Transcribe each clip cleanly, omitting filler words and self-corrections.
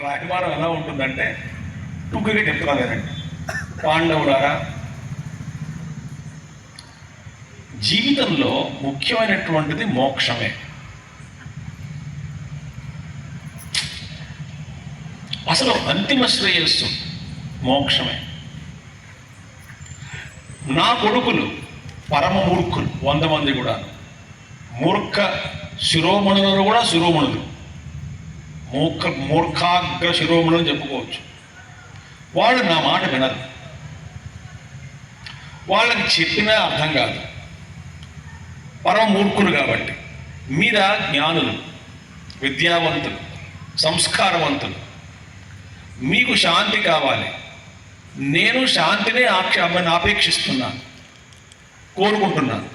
రాయబారం ఎలా ఉంటుందంటే టుక్కుగా చెప్తున్నానండి. పాండవులారా, జీవితంలో ముఖ్యమైనటువంటిది మోక్షమే. అసలు అంతిమ శ్రేయస్సు మోక్షమే. నా కొడుకులు పరమ మూర్ఖులు 100 మంది కూడా. మూర్ఖ శిరోమణులను కూడా శిరోమణులు, మూర్ఖాగ్ర శిరోమణులు చెప్పుకోవచ్చు. వాళ్ళు నా మాట వినరు, వాళ్ళకి చెప్పినా అర్థం కాదు, పరమ మూర్ఖులు. కాబట్టి మీరా జ్ఞానులు, విద్యావంతులు, సంస్కారవంతులు, మీకు శాంతి కావాలి. నేను శాంతినే ఆపేక్షిస్తున్నాను, కోరుకుంటున్నాను.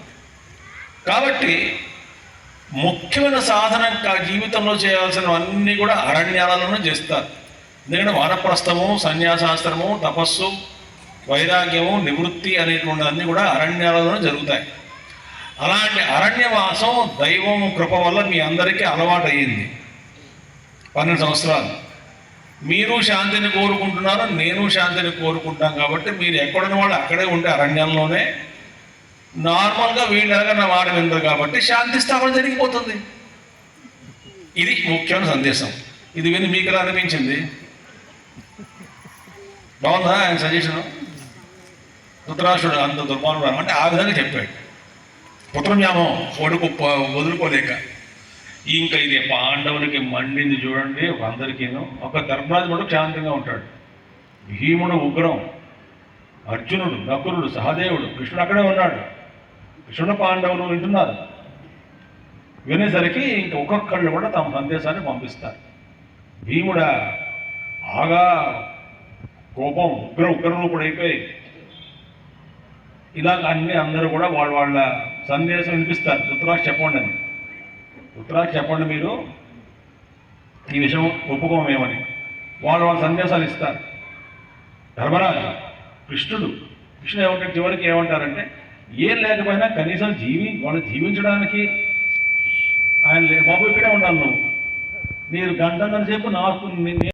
కాబట్టి ముఖ్యమైన సాధన జీవితంలో చేయాల్సినవన్నీ కూడా అరణ్యాలలోనే చేస్తారు. ఎందుకంటే వానప్రస్థము, సన్యాసాస్త్రము, తపస్సు, వైరాగ్యము, నివృత్తి అనేటువంటి అన్నీ కూడా అరణ్యాలలోనే జరుగుతాయి. అలాంటి అరణ్యవాసం దైవం కృప వల్ల మీ అందరికీ అలవాటు అయ్యింది. 12 సంవత్సరాలు మీరు శాంతిని కోరుకుంటున్నారు, నేను శాంతిని కోరుకుంటాం. కాబట్టి మీరు ఎక్కడున్న వాళ్ళు అక్కడే ఉంటే అరణ్యంలోనే నార్మల్గా వీళ్ళు ఎలాగ మాట వినరు కాబట్టి శాంతి స్థాపన జరిగిపోతుంది. ఇది ముఖ్యమైన సందేశం. ఇది విని మీకు ఎలా అనిపించింది? బాగుందా ఆయన సజెషను? ధృతరాష్ట్రుడు అంత దుర్మార్గుడు అంటే ఆ విధంగా చెప్పాడు. పుత్రమ్యామం కొడుకు వదులుకోలేక ఇంకా ఇది పాండవులకి మండింది చూడండి. అందరికీను ఒక ధర్మరాజు మటుకు శాంతంగా ఉంటాడు. భీముడు ఉగ్రం, అర్జునుడు, నకులుడు, సహదేవుడు, కృష్ణుడు అక్కడే ఉన్నాడు. కృష్ణుడు పాండవులు వింటున్నారు. వినేసరికి ఇంక ఒక్కొక్కళ్ళు కూడా తమ సందేశాన్ని పంపిస్తారు. భీముడ బాగా కోపం, ఉగ్రరూపుడైపోయి ఇలాగ అన్ని అందరూ కూడా వాళ్ళ సందేశం వినిపిస్తారు. ధృతరాష్ట్రుడు చెప్పండి అని. ధృతరాష్ట్రుడు చెప్పండి, మీరు ఈ విషయం ఒప్పుకోమేమని వాళ్ళ సందేశాలు ఇస్తారు. ధర్మరాజు, కృష్ణుడు ఏమంటారు? చివరికి ఏమంటారంటే, ఏం లేకపోయినా కనీసం వాళ్ళు జీవించడానికి ఆయన బాబు ఇక్కడే ఉండాలి, నువ్వు. మీరు 1.5 గంటల సేపు నాకు